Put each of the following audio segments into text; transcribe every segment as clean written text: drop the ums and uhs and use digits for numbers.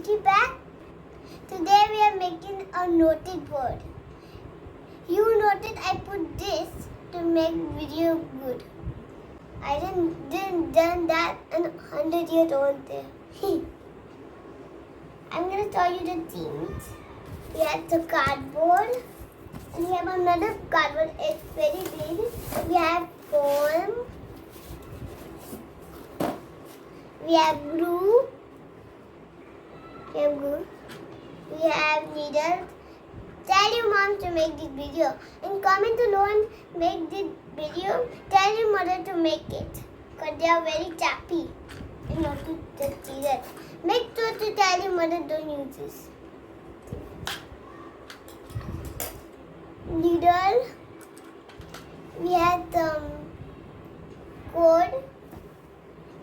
Aakriti back. Today we are making a noted board. You noted I put this to make video good. I didn't done that in 100 years old there. I'm gonna tell you the themes. We have the cardboard, and we have another cardboard. It's very big. We have foam. We have glue. We have needles. Tell your mom to make this video. And comment below and make this video. Tell your mother to make it. Because they are very chappy. And not to just see that. Make sure to tell your mother don't use this. Needle. We have some cord.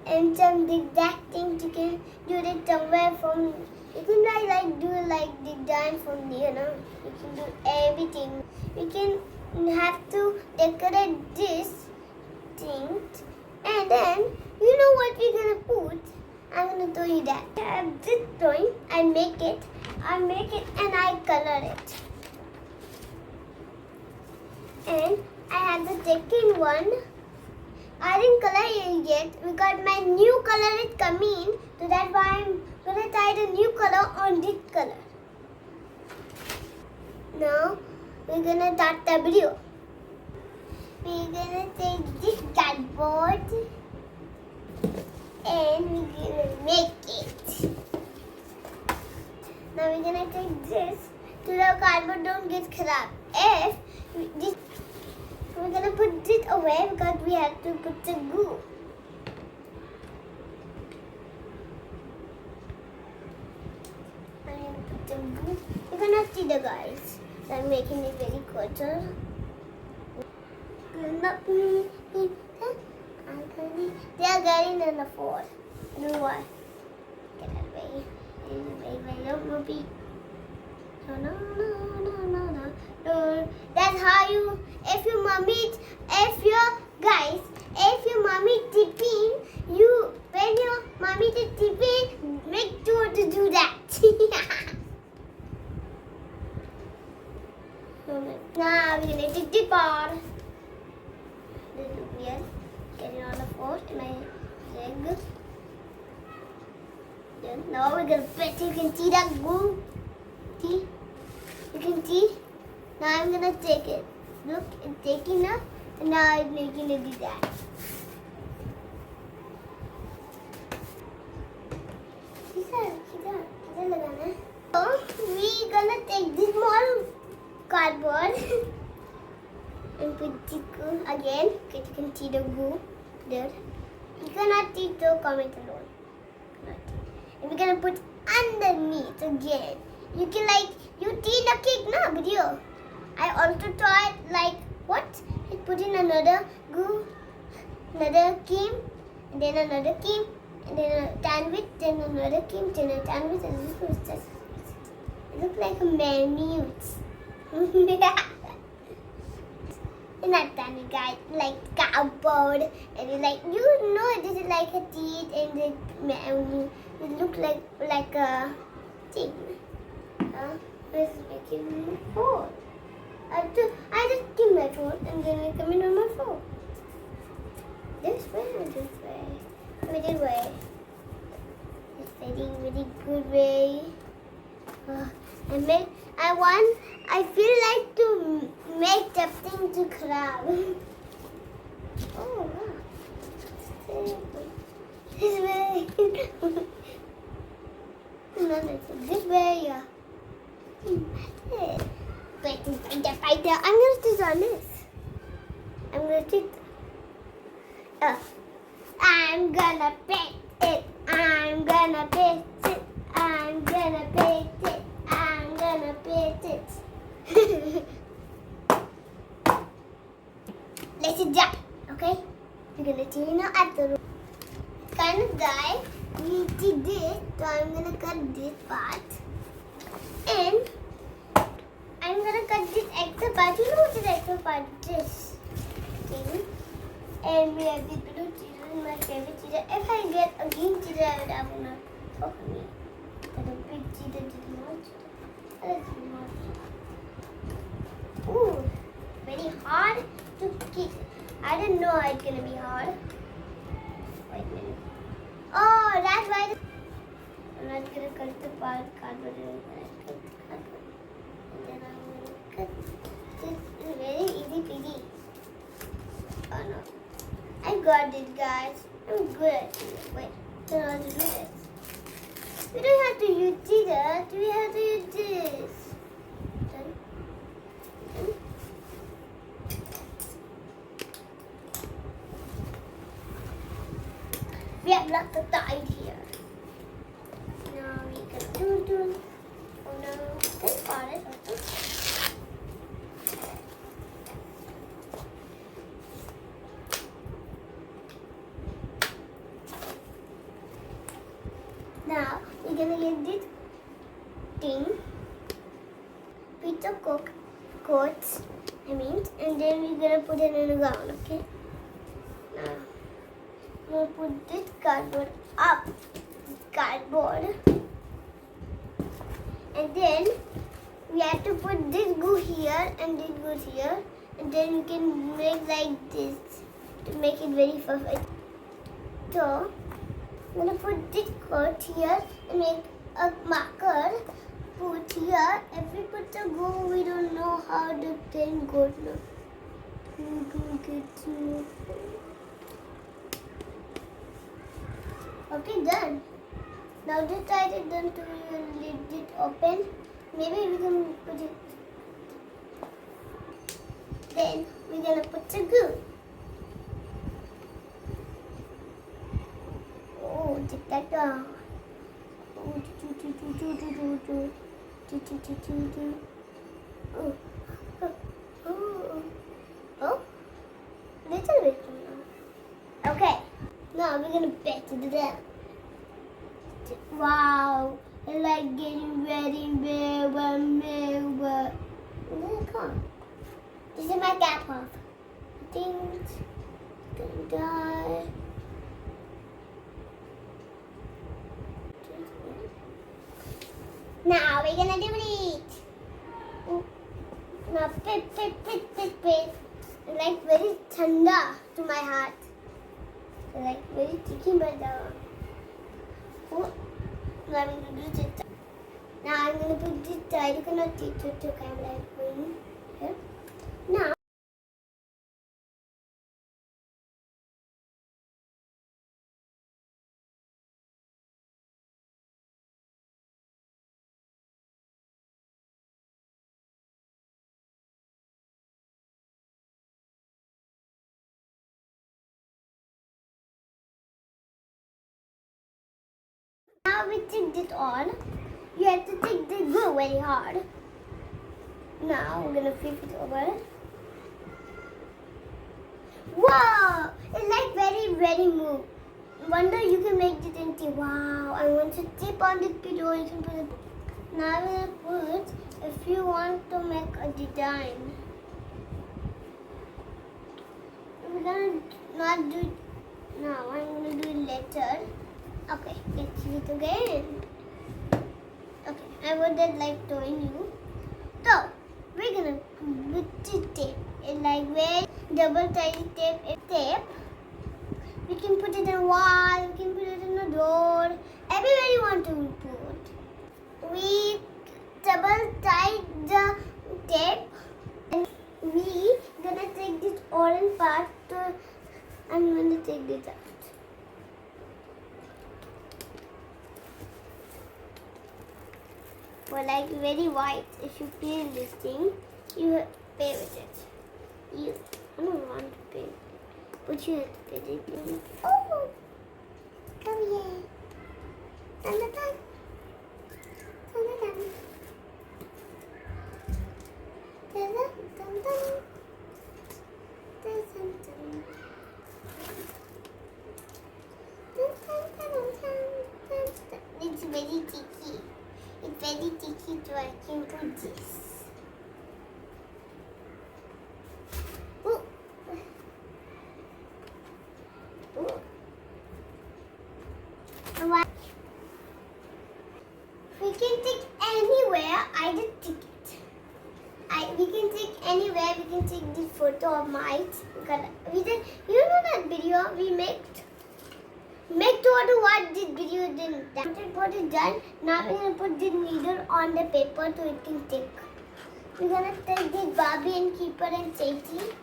And some zigzag things you can do it somewhere from. You can do design from here, You can do everything. You can have to decorate this thing, and then you know what we're gonna put. I'm gonna show you that. I have this drawing. I make it, and I color it. And I have the second one. I didn't color it yet because my new color is coming. So that's why I'm gonna try the new color on this color. Now we're gonna start the video. We're gonna take this cardboard and we're gonna make it. Now we're gonna take this so the cardboard don't get kharab. If this we're gonna put this away because we have to put the glue. I'm gonna put the glue. You cannot see the guys. So I'm making it very closer. They are getting on the floor. You know what? Get out of the way. Don't be. No. That's how you. If your mommy tipping, when your mommy is tipping, make sure to do that. Now we're gonna take the bar. This is weird. Getting on the floor in my leg. Then now we're gonna put. You can see that glue. See? You can see. Now I'm gonna take it. Look, it's taking up, and now it's making it do that. So we're gonna take this small cardboard and put the glue again. Okay, you can see the glue there. You cannot see, so comment alone. And we're gonna put underneath again. You can you see the cake now video. I also tried what? I put in another glue, another cream, and then another cream, and then a sandwich, then another cream, then a sandwich, and it looks like a menu. And not sandwich, guys, like cardboard, and it's this is like a teeth, and it looks like a thing. Let's make it my phone. I just give my phone and then I come in on my phone. This way or this way? Middle way. It's very good way. I feel like to make something to crab. Oh wow. This way. No, this way, yeah. Fighter. I'm gonna sit on this. I'm gonna sit. I'm gonna paint it. I'm gonna paint it. I'm gonna paint it. I'm gonna paint it. Let's sit down, okay? We're gonna clean up the room. It's kind of dry. We did this, so I'm gonna cut this part. And I'm gonna cut this extra part. You know what is extra part? This thing. And we have this blue cheese, my favorite cheese. If I get a green cheese, I would have enough for me. That's a big cheated it much. Let's Ooh, very hard to keep. I didn't know it's gonna be hard. Wait a minute. Oh, that's why. I'm not gonna cut the part cardboard. I'm gonna cut the cardboard. And then I'm gonna cut this. It's very easy peasy. Oh no. I got it, guys. I'm good at it. Wait, I don't know how to do this. We don't have to use scissors. We have to use this. Done. Done. We have lots of time here. Now we can do. Oh no, this part is also. Now we're gonna get this thing, piece of coats, and then we're gonna put it in the ground, okay? Now we'll put this cardboard up, and then we have to put this glue here and this goes here, and then we can make like this to make it very perfect. So I'm gonna put this coat here and make a marker. Put here. If we put the glue, we don't know how the thing goes now. Okay, done. Now this side is done to leave it open. Maybe we can put it. Then we're gonna put the glue. Oh, take that down. Oh, little bit now. Okay, now we're gonna pat it down. Wow, it's like getting very big. Come. This is my cap off. I think it's gonna die. Now we're gonna do it. Now pit. Like very thunder to my heart. Like very sticky but now I'm gonna do this. Now I'm gonna put this side. You cannot teach it to kind of like going here. Now we take this on. You have to take the glue very hard. Now we're gonna flip it over. Wow! It's like very move. Wonder you can make it into wow. I want to tip on this video. You can put it. Now we're gonna put if you want to make a design. We're gonna not do it now. I'm gonna do it later. Okay, let's do it again. Okay, I would like showing you. So, we're gonna put this tape. It's like very double-sided tape. We can put it in a wall, we can put it in a door. Everywhere you want to put. We double-tie the tape. And we gonna take this orange part. I'm gonna take this out. Or like very white. If you peel this thing, you pay with it. I don't want to pay, but you have to pay it. Oh, come here. Dun, dun, dun. Dun, dun, dun. Dun, dun, dun, dun. Dun, dun, dun. Dun, dun, dun, dun, dun, dun. It's very sticky. It's very sticky, so I can put this. Ooh. Ooh. We can take anywhere. I just take it. We can take anywhere. We can take the photo of mice. We did. You know that video we made. Make to what this video didn't. That part is done. Now we're gonna put the needle on the paper so it can stick. We're gonna take this Barbie and Keeper and Chachi.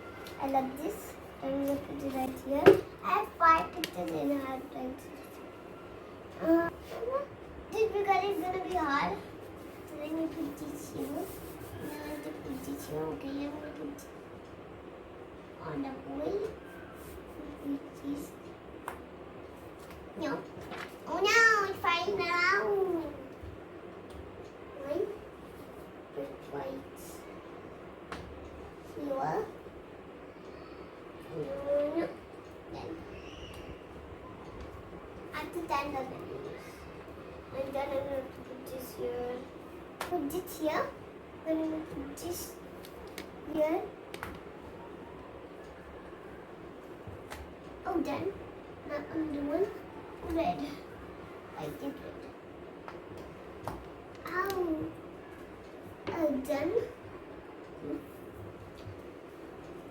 I love this. I'm gonna put it right here. I have 5 pictures in a hard drive. This because it's gonna be hard. So let me put this here. I'm going to put this here. Okay, I'm gonna put this on the hole. Put this. No. Oh no, it's falling around. One. Put white. Here. No. Then. After 10 of them. And then I'm going to put this here. Put this here. Then I'm going to put this here. Oh, done. Now I'm doing red. I did red. Ow. Oh, done.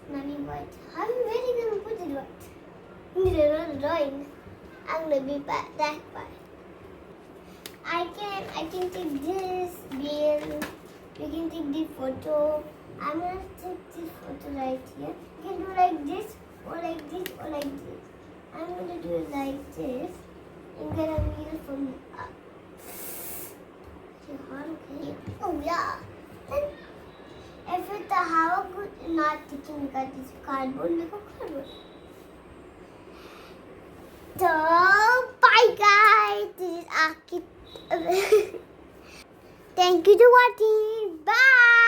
Now we white. How are you really going to put it white? You need another drawing. I'm going to be back that part. I can take this bill. We can take the photo. I'm going to take this photo right here. You can do like this or like this or like this. I'm going to do it like this. And get a needle from up. Okay. Oh yeah. And if it's a how good not taking because it's cardboard, make a cardboard. So bye guys. This is Aakriti. Thank you for watching. Bye.